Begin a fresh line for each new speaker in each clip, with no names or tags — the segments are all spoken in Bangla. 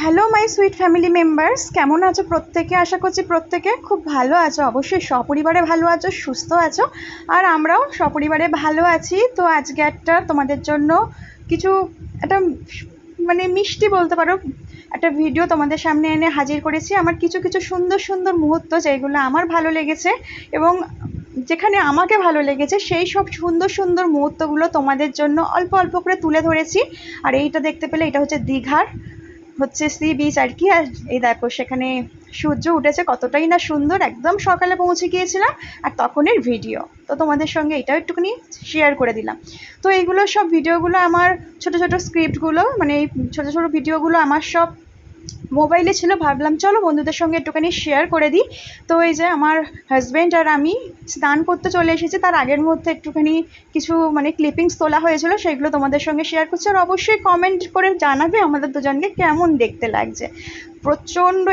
Hello my sweet family members, কেমন আছো প্রত্যেকে? আশা করছি প্রত্যেকে খুব ভালো আছো, অবশ্যই সপরিবারে ভালো আছো, সুস্থ আছো। আর আমরাও সপরিবারে ভালো আছি। তো আজকে একটা তোমাদের জন্য কিছু একটা মানে মিষ্টি বলতে পারো, একটা ভিডিও তোমাদের সামনে এনে হাজির করেছি। আমার কিছু কিছু সুন্দর সুন্দর মুহূর্ত যেগুলো আমার ভালো লেগেছে এবং যেখানে আমাকে ভালো লেগেছে সেই সব সুন্দর সুন্দর মুহূর্তগুলো তোমাদের জন্য অল্প অল্প করে তুলে ধরেছি। আর এইটা দেখতে পেলে, এটা হচ্ছে দীঘার সি বিচ আর কি। আর এই দেখো সেখানে সূর্য উঠেছে, কতটাই না সুন্দর, একদম সকালে পৌঁছে গিয়েছিলাম। আর তখনের ভিডিও তো তোমাদের সঙ্গে এটাও একটুখানি শেয়ার করে দিলাম। তো এইগুলো সব ভিডিওগুলো আমার, ছোট ছোট স্ক্রিপ্টগুলো, মানে এই ছোট ছোট ভিডিওগুলো আমার সব মোবাইলে ছিল। ভাবলাম চলো বন্ধুদের সঙ্গে একটুখানি শেয়ার করে দিই। তো এই যে আমার হাজব্যান্ড আর আমি স্নান করতে চলে এসেছি, তার আগের মধ্যে একটুখানি কিছু ক্লিপিংস তোলা হয়েছিল, সেগুলো তোমাদের সঙ্গে শেয়ার করছি। আর অবশ্যই কমেন্ট করে জানাবে আমাদের দুজনকে কেমন দেখতে লাগছে। প্রচণ্ড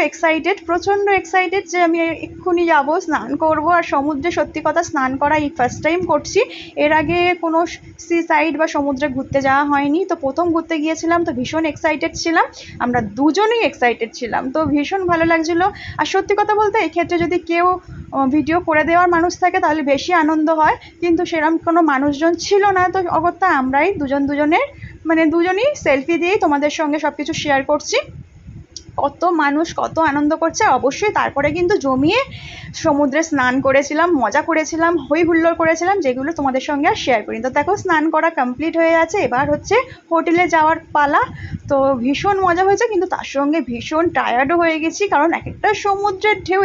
এক্সাইটেড যে আমি এক্ষুনি যাবো, স্নান করব। আর সমুদ্রে সত্যি কথা স্নান করা এই ফার্স্ট টাইম করছি। এর আগে কোনো সি সাইড বা সমুদ্রে ঘুরতে যাওয়া হয়নি, তো প্রথম ঘুরতে গিয়েছিলাম, তো ভীষণ এক্সাইটেড ছিলাম। আমরা দুজনেই এক্সাইটেড ছিলাম, তো ভীষণ ভালো লাগছিলো। আর সত্যি কথা বলতে এক্ষেত্রে যদি কেউ ভিডিও করে দেওয়ার মানুষ থাকে তাহলে বেশি আনন্দ হয়, কিন্তু সেরকম কোনো মানুষজন ছিল না। তো অগত্যা আমরাই দুজনেই সেলফি দিয়েই তোমাদের সঙ্গে সব কিছু শেয়ার করছি। কত মানুষ কত আনন্দ করছে। অবশ্যই তারপরে কিন্তু জমিয়ে সমুদ্রে স্নান করেছিলাম, মজা করেছিলাম, হই হুল্লোড় করেছিলাম, যেগুলো তোমাদের সঙ্গে আর শেয়ার করি। তো দেখো স্নান করা কমপ্লিট হয়ে আছে, এবার হচ্ছে হোটেলে যাওয়ার পালা। তো ভীষণ মজা হয়েছে, কিন্তু তার সঙ্গে ভীষণ টায়ার্ডও হয়ে গেছি, কারণ এক একটা সমুদ্রের ঢেউ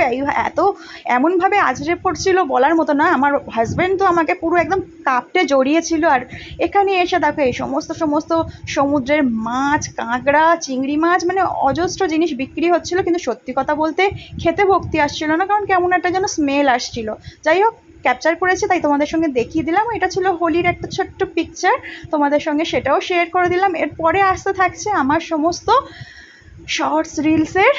এত এমনভাবে আছড়ে পড়ছিল বলার মতো না। আমার হাজব্যান্ড তো আমাকে পুরো একদম কাপটে জড়িয়েছিল। আর এখানে এসে দেখো এই সমস্ত সমুদ্রের মাছ, কাঁকড়া, চিংড়ি মাছ, মানে অজস্র জিনিস বিক্রি হচ্ছিল, কিন্তু সত্যি কথা বলতে খেতে ভক্তি আসছিল না, কারণ কেমন একটা যেন স্মেল আসছিল। যাই হোক, ক্যাপচার করেছি তাই তোমাদের সঙ্গে দেখিয়ে দিলাম। এটা ছিল হোলির একটা ছোট্ট পিকচার, তোমাদের সঙ্গে সেটাও শেয়ার করে দিলাম। এরপরে আসতে থাকছে আমার সমস্ত শর্টস রিলসের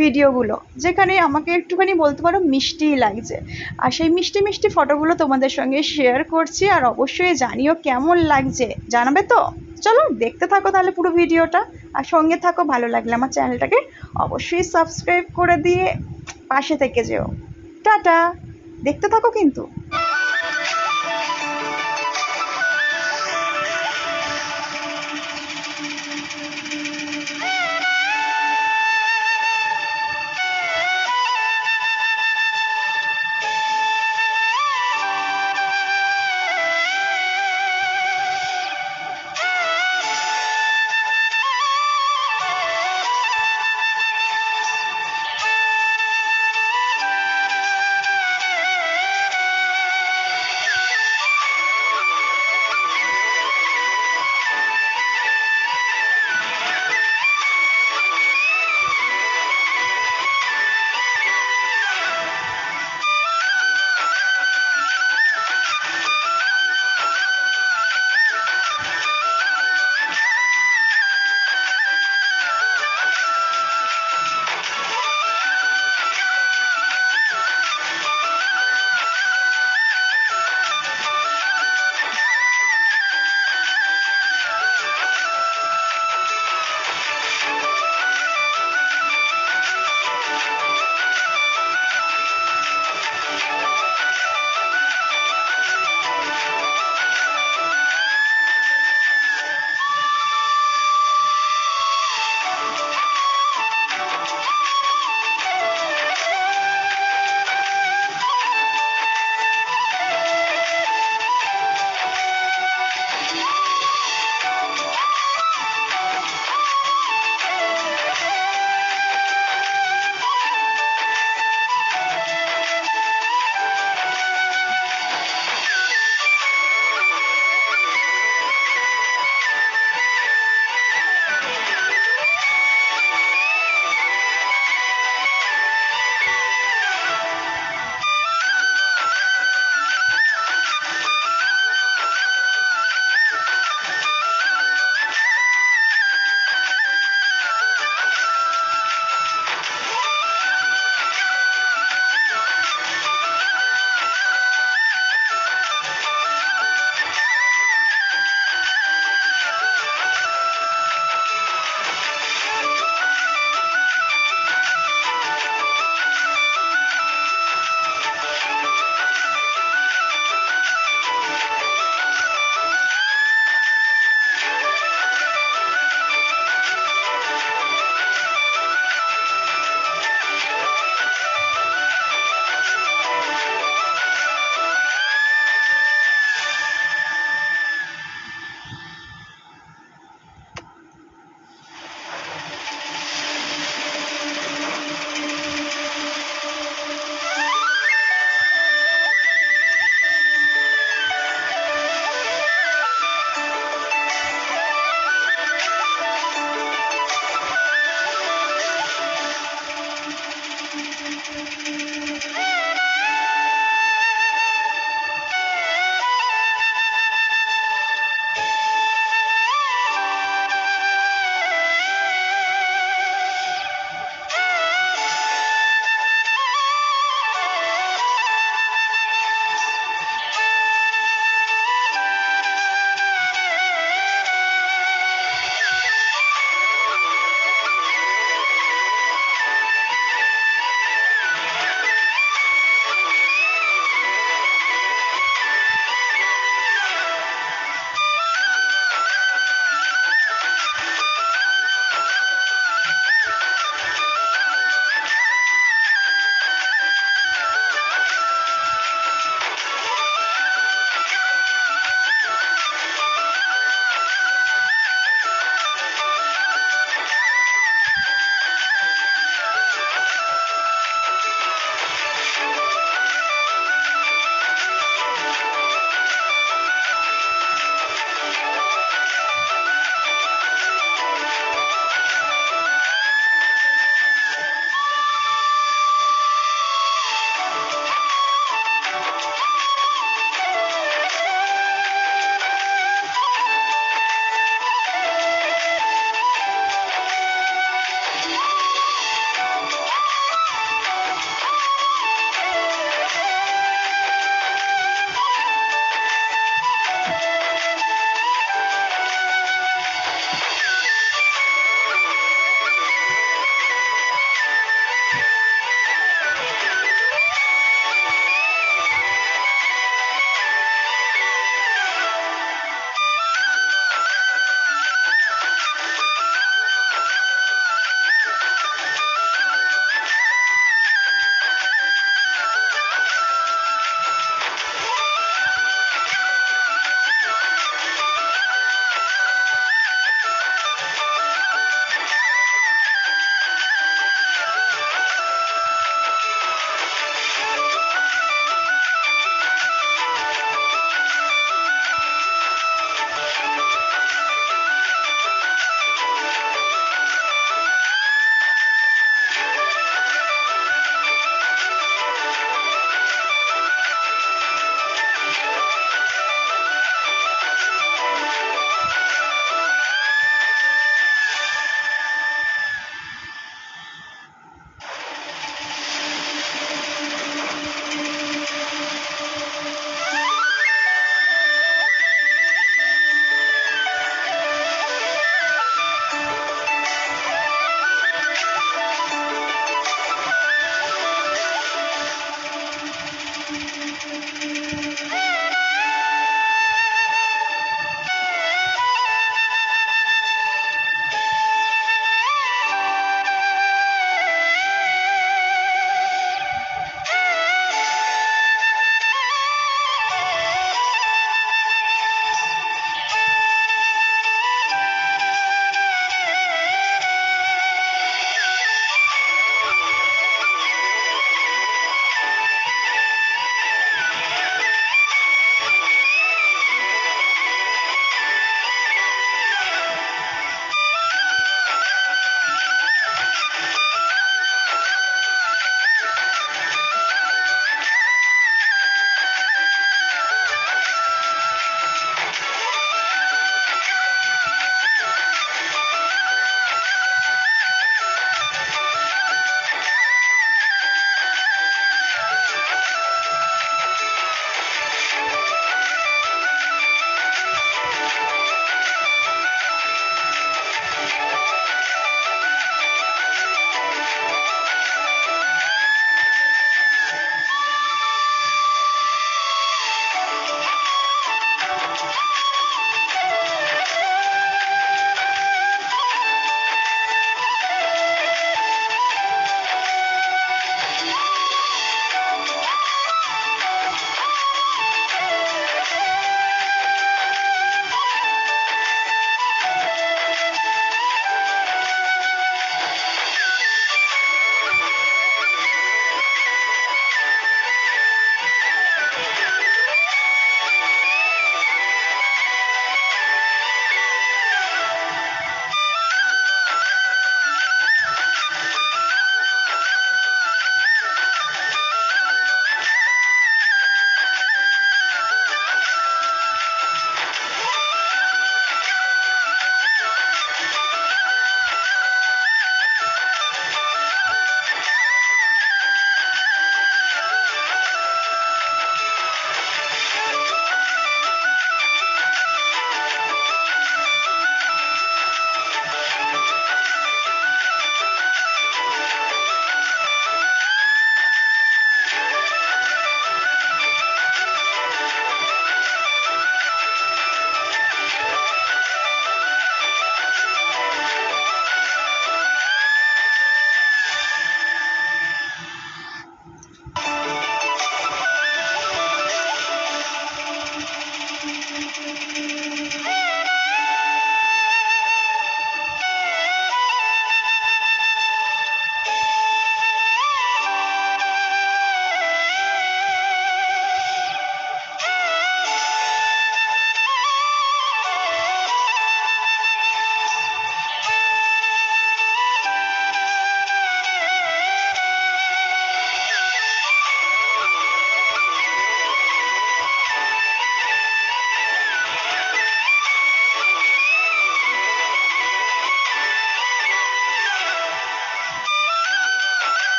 ভিডিওগুলো, যেখানে আমাকে একটুখানি বলতে পারো মিষ্টিই লাগছে। আর সেই মিষ্টি মিষ্টি ফটোগুলো তোমাদের সঙ্গে শেয়ার করছি। আর অবশ্যই জানিও কেমন লাগছে, জানাবে তো। চলো দেখতে থাকো তাহলে পুরো ভিডিওটা, আর সঙ্গে থাকো। ভালো লাগলে আমার চ্যানেলটাকে অবশ্যই সাবস্ক্রাইব করে দিয়ে পাশে থেকে যেও। টাটা, দেখতে থাকো কিন্তু।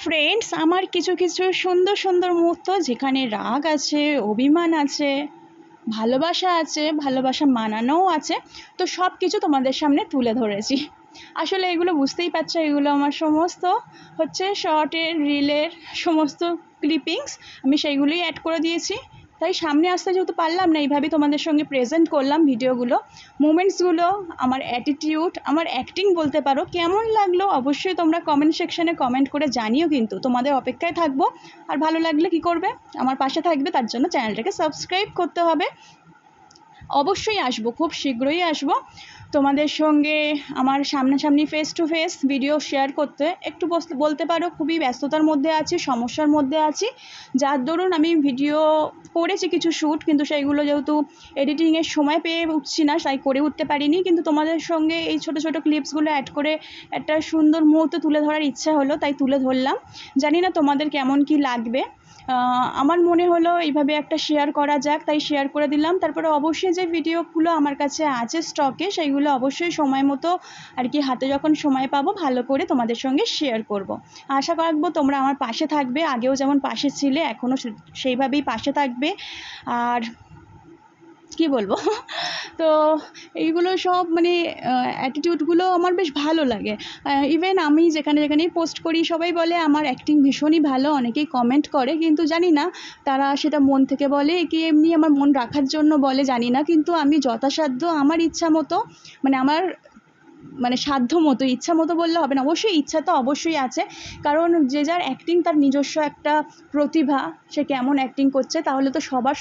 ফ্রেন্ডস, আমার কিছু কিছু সুন্দর সুন্দর মুহূর্ত যেখানে রাগ আছে, অভিমান আছে, ভালোবাসা আছে, ভালোবাসা মানানোও আছে, তো সব কিছু তোমাদের সামনে তুলে ধরেছি। আসলে এগুলো বুঝতেই পারছো, এগুলো আমার সমস্ত হচ্ছে শর্টের, রিলের সমস্ত ক্লিপিংস, আমি সেইগুলোই অ্যাড করে দিয়েছি। তাই সামনে আসতে যেহেতু পারলাম না, এইভাবেই তোমাদের সঙ্গে প্রেজেন্ট করলাম ভিডিওগুলো, মুমেন্টসগুলো, আমার অ্যাটিটিউড, আমার অ্যাক্টিং বলতে পারো। কেমন লাগলো অবশ্যই তোমরা কমেন্ট সেকশনে কমেন্ট করে জানিও, কিন্তু তোমাদের অপেক্ষায় থাকবো। আর ভালো লাগলে কি করবে, আমার পাশে থাকবে, তার জন্য চ্যানেলটাকে সাবস্ক্রাইব করতে হবে। অবশ্যই আসবো, খুব শীঘ্রই আসবো তোমাদের সঙ্গে আমার সামনাসামনি face to face video share করতে। একটু বলতে পারো খুবই ব্যস্ততার মধ্যে আছি, সমস্যার মধ্যে আছি, যার দরুন আমি ভিডিও করেছি কিছু শ্যুট, কিন্তু সেইগুলো যেহেতু এডিটিংয়ের সময় পেয়ে উঠছি না, তাই করে উঠতে পারিনি। কিন্তু তোমাদের সঙ্গে এই ছোটো ছোটো ক্লিপসগুলো অ্যাড করে একটা সুন্দর মুহূর্ত তুলে ধরার ইচ্ছা হলো, তাই তুলে ধরলাম। জানি না তোমাদের কেমন কি লাগবে, আমার মনে হলো এইভাবে একটা শেয়ার করা যাক, তাই শেয়ার করে দিলাম। তারপরে অবশ্যই যে ভিডিওগুলো আমার কাছে আছে স্টকে, সেইগুলো অবশ্যই সময় মতো আর কি হাতে যখন সময় পাবো ভালো করে তোমাদের সঙ্গে শেয়ার করব। আশা রাখবো তোমরা আমার পাশে থাকবে, আগেও যেমন পাশে ছিলে এখনও সেইভাবেই পাশে থাকবে। আর কি বলবো তো এইগুলো সব মানে অ্যাটিটিউডগুলো আমার বেশ ভালো লাগে। ইভেন আমি যেখানে যেখানেই পোস্ট করি সবাই বলে আমার অ্যাক্টিং ভীষণই ভালো, অনেকেই কমেন্ট করে, কিন্তু জানি না তারা সেটা মন থেকে বলে কি এমনি আমার মন রাখার জন্য বলে জানি না, কিন্তু আমি যথাসাধ্য আমার ইচ্ছা মতো মানে আমার মানে সাধ্য মতো, ইচ্ছা মতো বললে হবে না, অবশ্যই ইচ্ছা তো অবশ্যই আছে, কারণ যে যার অ্যাক্টিং তার নিজস্ব একটা প্রতিভা, সে কেমন অ্যাক্টিং করছে তাহলে তো সবার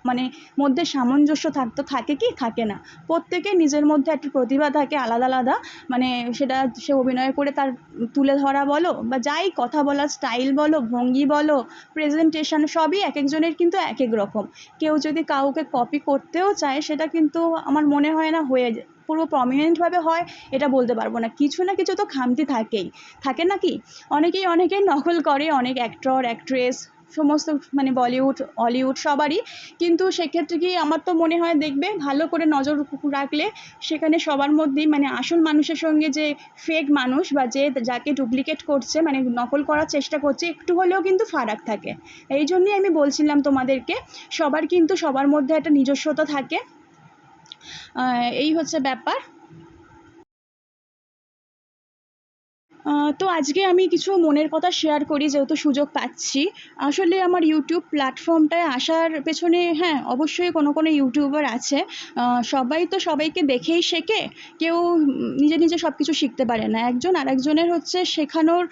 মানে মধ্যে সামঞ্জস্য থাকে কি থাকে না, প্রত্যেকে নিজের মধ্যে একটা প্রতিভা থাকে আলাদা আলাদা, মানে সেটা সে অভিনয় করে তার তুলে ধরা বলো বা যাই কথা বলার স্টাইল বলো, ভঙ্গি বলো, প্রেজেন্টেশন, সবই এক একজনের কিন্তু এক এক রকম। কেউ যদি কাউকে কপি করতেও চায় সেটা কিন্তু আমার মনে হয় না হয়ে পুরো প্রমিনেন্টভাবে হয়, এটা বলতে পারবো না, কিছু না কিছু তো খামতি থাকে নাকি। অনেকেই নকল করে, অনেক অ্যাক্টর অ্যাক্ট্রেস সমস্ত মানে বলিউড হলিউড সবারই, কিন্তু সেক্ষেত্রে কি আমার তো মনে হয় দেখবে ভালো করে নজর রাখলে সেখানে সবার মধ্যেই মানে আসল মানুষের সঙ্গে যে ফেক মানুষ বা যে যাকে ডুপ্লিকেট করছে মানে নকল করার চেষ্টা করছে একটু হলেও কিন্তু ফারাক থাকে। এই জন্যই আমি বলছিলাম তোমাদেরকে সবার কিন্তু সবার মধ্যে একটা নিজস্বতা থাকে, এই হচ্ছে ব্যাপার। তো আজকে আমি কিছু মনের কথা শেয়ার করি যেহেতু সুযোগ পাচ্ছি। আসলে আমার ইউটিউব প্ল্যাটফর্মটায় আসার পেছনে হ্যাঁ অবশ্যই কোনো ইউটিউবার আছে, সবাই তো সবাইকে দেখেই শেখে, কেউ নিজে নিজে সব কিছু শিখতে পারে না, একজন আরেকজনের হচ্ছে শেখানোর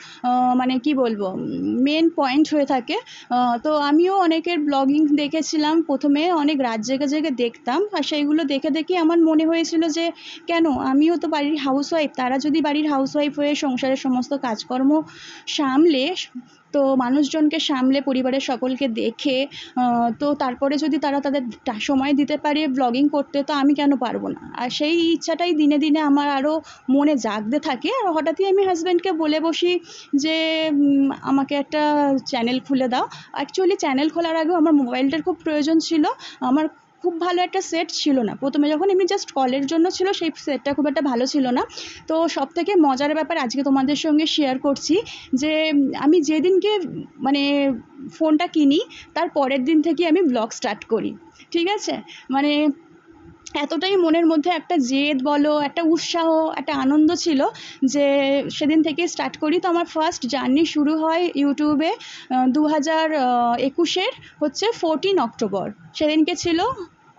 মানে কি বলবো মেন পয়েন্ট হয়ে থাকে। তো আমিও অনেকের ব্লগিং দেখেছিলাম, প্রথমে অনেক রাত জেগে জেগে দেখতাম, আর সেইগুলো দেখে দেখে আমার মনে হয়েছিল যে কেন আমিও তো বাড়ির হাউসওয়াইফ, তারা যদি বাড়ির হাউসওয়াইফ হয়ে সংসারের সমস্ত কাজকর্ম সামলে, তো মানুষজনকে সামলে পরিবারের সকলকে দেখে তো তারপরে যদি তারা তাদের সময় দিতে পারে ব্লগিং করতে, তো আমি কেন পারবো না। আর সেই ইচ্ছাটাই দিনে দিনে আমার আরও মনে জাগতে থাকে, আর হঠাৎই আমি হাজব্যান্ডকে বলে বসি যে আমাকে একটা চ্যানেল খুলে দাও। অ্যাকচুয়ালি চ্যানেল খোলার আগেও আমার মোবাইলটার খুব প্রয়োজন ছিল, আমার খুব ভালো একটা সেট ছিল না, প্রথমে যখন এমনি জাস্ট কলের জন্য ছিল সেই সেটটা খুব একটা ভালো ছিল না। তো সবথেকে মজার ব্যাপার আজকে তোমাদের সঙ্গে শেয়ার করছি যে আমি যেদিনকে মানে ফোনটা কিনি তার পরের দিন থেকে আমি ব্লগ স্টার্ট করি, ঠিক আছে। মানে এতটাই মনের মধ্যে একটা জেদ বলো, একটা উৎসাহ, একটা আনন্দ ছিল যে সেদিন থেকে স্টার্ট করি। তো আমার ফার্স্ট জার্নি শুরু হয় ইউটিউবে 2021-এর হচ্ছে 14 অক্টোবর, সেদিনকে ছিল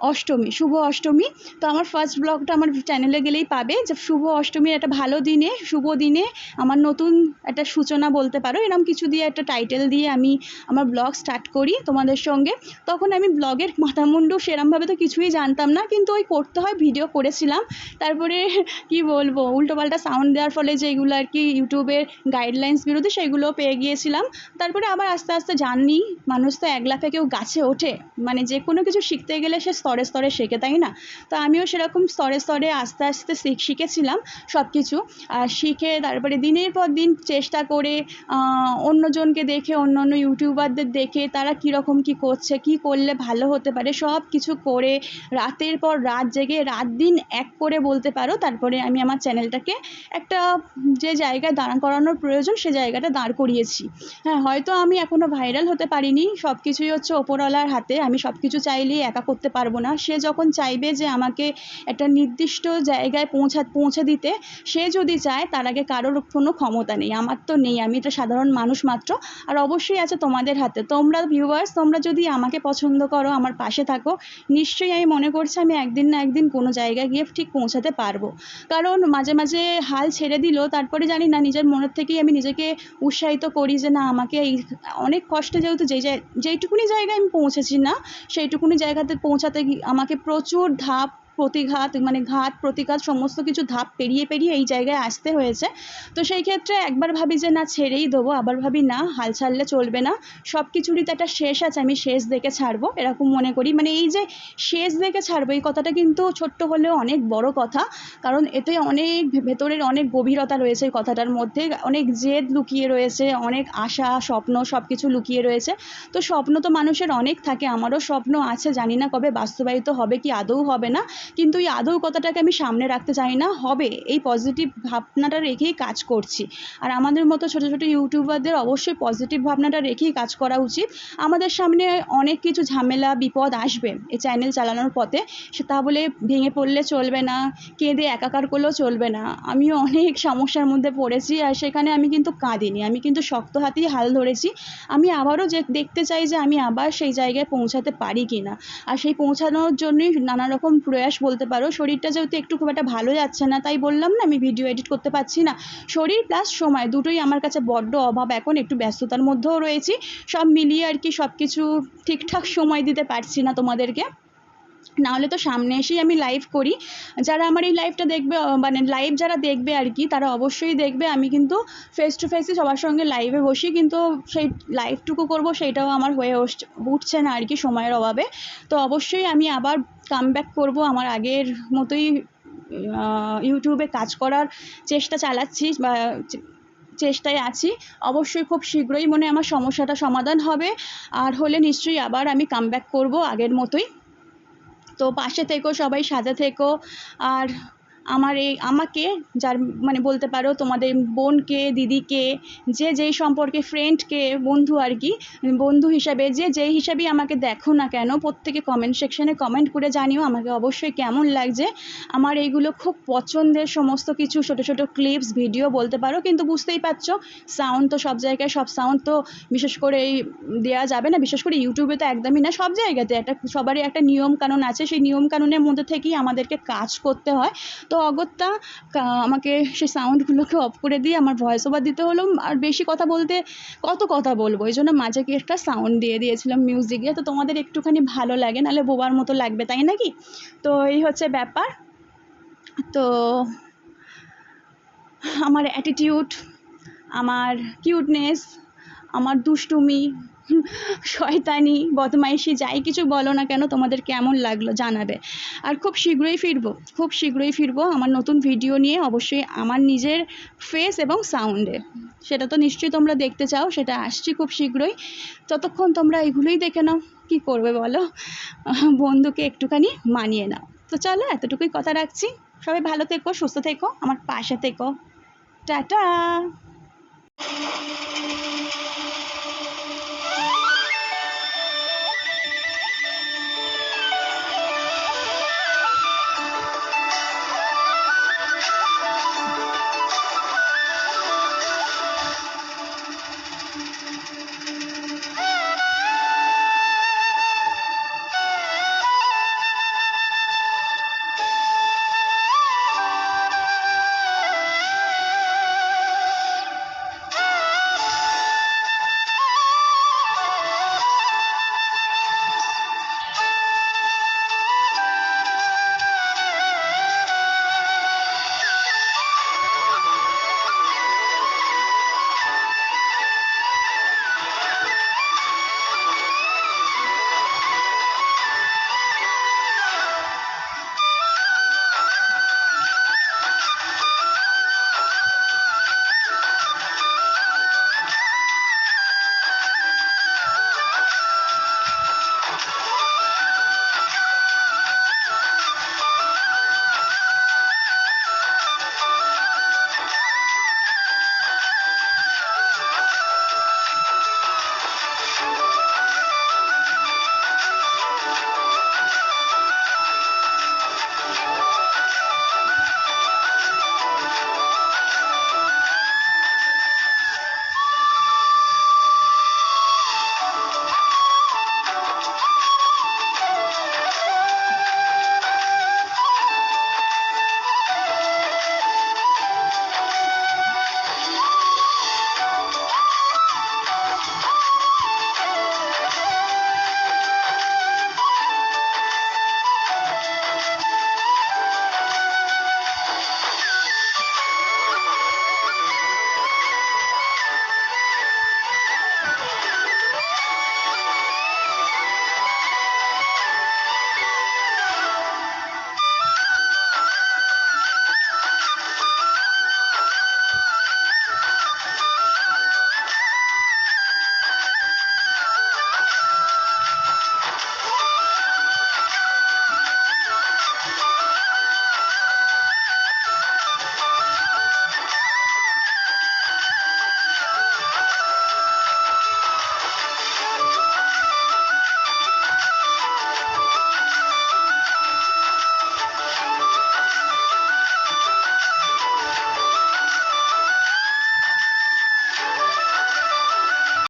অষ্টমী, শুভ অষ্টমী। তো আমার ফার্স্ট ব্লগটা আমার চ্যানেলে গেলেই পাবে যে শুভ অষ্টমীর একটা ভালো দিনে, শুভ দিনে আমার নতুন একটা সূচনা বলতে পারো, এরকম কিছু দিয়ে একটা টাইটেল দিয়ে আমি আমার ব্লগ স্টার্ট করি তোমাদের সঙ্গে। তখন আমি ব্লগের মাথামুন্ডু সেরমভাবে তো কিছুই জানতাম না, কিন্তু ওই করতে হয় ভিডিও করেছিলাম। তারপরে কি বলবো উল্টোপাল্টা সাউন্ড দেওয়ার ফলে যেগুলো আর কি ইউটিউবের গাইডলাইন্স বিরোধী সেগুলো পেয়ে গিয়েছিলাম। তারপরে আবার আস্তে আস্তে জানি মানুষ তো এক লাফে কেউ গাছে ওঠে, মানে যে কোনো কিছু শিখতে গেলে সে স্তরে স্তরে শেখে, তাই না? তো আমিও সেরকম স্তরে স্তরে আস্তে আস্তে শিখেছিলাম সব কিছু। আর শিখে তারপরে দিনের পর দিন চেষ্টা করে অন্যজনকে দেখে, অন্য অন্য ইউটিউবারদের দেখে তারা কীরকম কী করছে, কী করলে ভালো হতে পারে, সব কিছু করে রাতের পর রাত জেগে রাত দিন এক করে বলতে পারো, তারপরে আমি আমার চ্যানেলটাকে একটা যে জায়গায় দাঁড় করানোর প্রয়োজন সে জায়গাটা দাঁড় করিয়েছি। হ্যাঁ, হয়তো আমি এখনও ভাইরাল হতে পারিনি, সব কিছুই হচ্ছে ওপরওয়ালার হাতে। আমি সব কিছু চাইলেই একা করতে পারবো না। সে যখন চাইবে যে আমাকে একটা নির্দিষ্ট জায়গায় পৌঁছে দিতে, সে যদি চায়, তার আগে কারোর কোনো ক্ষমতা নেই, আমার তো নেই, আমি একটা সাধারণ মানুষ মাত্র। আর অবশ্যই আছে তোমাদের হাতে। তোমরা ভিউয়ার্স, তোমরা যদি আমাকে পছন্দ করো, আমার পাশে থাকো, নিশ্চয়ই আমি মনে করছি আমি একদিন না একদিন কোনো জায়গায় গিয়ে ঠিক পৌঁছাতে পারবো। কারণ মাঝে মাঝে হাল ছেড়ে দিলেও তারপরে জানি না, নিজের মনের থেকেই আমি নিজেকে উৎসাহিত করি যে না, আমাকে এই অনেক কষ্টে যেহেতু যেইটুকুনি জায়গায় আমি পৌঁছেছি না, সেইটুকুনি জায়গাতে পৌঁছাতে আমাকে প্রচুর ধাপ প্রতিঘাত, মানে ঘাত প্রতিঘাত সমস্ত কিছু ধাপ পেরিয়ে পেরিয়ে এই জায়গায় আসতে হয়েছে। তো সেই ক্ষেত্রে একবার ভাবি যে না, ছেড়েই দেবো, আবার ভাবি না, হাল ছাড়লে চলবে না, সব কিছুরই তো একটা শেষ আছে, আমি শেষ দেখে ছাড়বো, এরকম মনে করি। মানে এই যে শেষ দেখে ছাড়বো, এই কথাটা কিন্তু ছোট্ট হলেও অনেক বড় কথা, কারণ এতে অনেক ভেতরের অনেক গভীরতা রয়েছে এই কথাটার মধ্যে, অনেক জেদ লুকিয়ে রয়েছে, অনেক আশা স্বপ্ন সব কিছু লুকিয়ে রয়েছে। তো স্বপ্ন তো মানুষের অনেক থাকে, আমারও স্বপ্ন আছে, জানি না কবে বাস্তবায়িত হবে কি আদৌ হবে না, কিন্তু এই আদৌ কথাটাকে আমি সামনে রাখতে চাই না, হবে, এই পজিটিভ ভাবনাটা রেখেই কাজ করছি। আর আমাদের মতো ছোটো ছোটো ইউটিউবারদের অবশ্যই পজিটিভ ভাবনাটা রেখেই কাজ করা উচিত। আমাদের সামনে অনেক কিছু ঝামেলা বিপদ আসবে এই চ্যানেল চালানোর পথে, সে তা বলে ভেঙে পড়লে চলবে না, কেঁদে একাকার করলেও চলবে না। আমিও অনেক সমস্যার মধ্যে পড়েছি, আর সেখানে আমি কিন্তু কাঁদিনি, আমি কিন্তু শক্ত হাতেই হাল ধরেছি। আমি আবারও দেখতে চাই যে আমি আবার সেই জায়গায় পৌঁছাতে পারি কি না। আর সেই পৌঁছানোর জন্যই নানা রকম প্রয়াস বলতে পারো। শরীরটা যেহেতু একটু খুব একটা ভালো যাচ্ছে না, তাই বললাম না আমি ভিডিও এডিট করতে পারছি না, শরীর প্লাস সময় দুটোই আমার কাছে বড্ড অভাব, এখন একটু ব্যস্ততার মধ্যেও রয়েছি, সব মিলিয়ে আর কি সব কিছু ঠিকঠাক সময় দিতে পারছি না তোমাদেরকে। নাহলে তো সামনে এসেই আমি লাইভ করি, যারা আমার এই লাইভটা দেখবে, মানে লাইভ যারা দেখবে আর কি, তারা অবশ্যই দেখবে আমি কিন্তু ফেস টু ফেসই সবার সঙ্গে লাইভে বসি, কিন্তু সেই লাইভটুকু করব সেইটাও আমার হয়ে উঠছে না আর কি, সময়ের অভাবে। তো অবশ্যই আমি আবার কামব্যাক করব, আমার আগের মতোই ইউটিউবে কাজ করার চেষ্টা চালাচ্ছি বা চেষ্টায় আছি। অবশ্যই খুব শীঘ্রই মনে আমার সমস্যাটা সমাধান হবে, আর হলে নিশ্চয়ই আবার আমি কামব্যাক করব আগের মতোই। তো পাশে থেকো, সবাই সাথে থেকো। আর আমাকে যার মানে বলতে পারো তোমাদের বোনকে, দিদিকে, যে যেই সম্পর্কে, ফ্রেন্ডকে, বন্ধু আর কি, বন্ধু হিসাবে যে যেই হিসাবেই আমাকে দেখো না কেন, প্রত্যেকে কমেন্ট সেকশনে কমেন্ট করে জানিও আমাকে অবশ্যই কেমন লাগছে। আমার এইগুলো খুব পছন্দের সমস্ত কিছু, ছোটো ছোটো ক্লিপস ভিডিও বলতে পারো, কিন্তু বুঝতেই পারছো সাউন্ড তো সব জায়গায়, সব সাউন্ড তো বিশেষ করে দেওয়া যাবে না, বিশেষ করে ইউটিউবে তো একদমই না, সব জায়গাতে সবারই একটা নিয়ম কানুন আছে, সেই নিয়ম কানুনের মধ্যে থেকেই আমাদেরকে কাজ করতে হয়। তো অগত্যা আমাকে সেই সাউন্ডগুলোকে অফ করে দিয়ে আমার ভয়েস ওভার দিতে হলো, আর বেশি কথা বলতে কত কথা বলবো, এই জন্য মাঝে কি একটা সাউন্ড দিয়ে দিয়েছিলাম মিউজিকে, তো তোমাদের একটুখানি ভালো লাগে, নাহলে বোবার মতো লাগবে, তাই নাকি? তো এই হচ্ছে ব্যাপার। তো আমার অ্যাটিটিউড, আমার কিউটনেস, আমার দুষ্টুমি, শয়তানি, বদমাইশি, যাই কিছু বলো না কেন, তোমাদের কেমন লাগলো জানাবে। আর খুব শীঘ্রই ফিরবো আমার নতুন ভিডিও নিয়ে, অবশ্যই আমার নিজের ফেস এবং সাউন্ডে, সেটা তো নিশ্চয়ই তোমরা দেখতে চাও, সেটা আসছি খুব শীঘ্রই। ততক্ষণ তোমরা এগুলোই দেখে নাও, কী করবে বলো, বন্ধুকে একটুখানি মানিয়ে নাও। তো চলো, এতটুকুই কথা রাখছি। সবাই ভালো থেকো, সুস্থ থেকো, আমার পাশে থেকো। টাটা।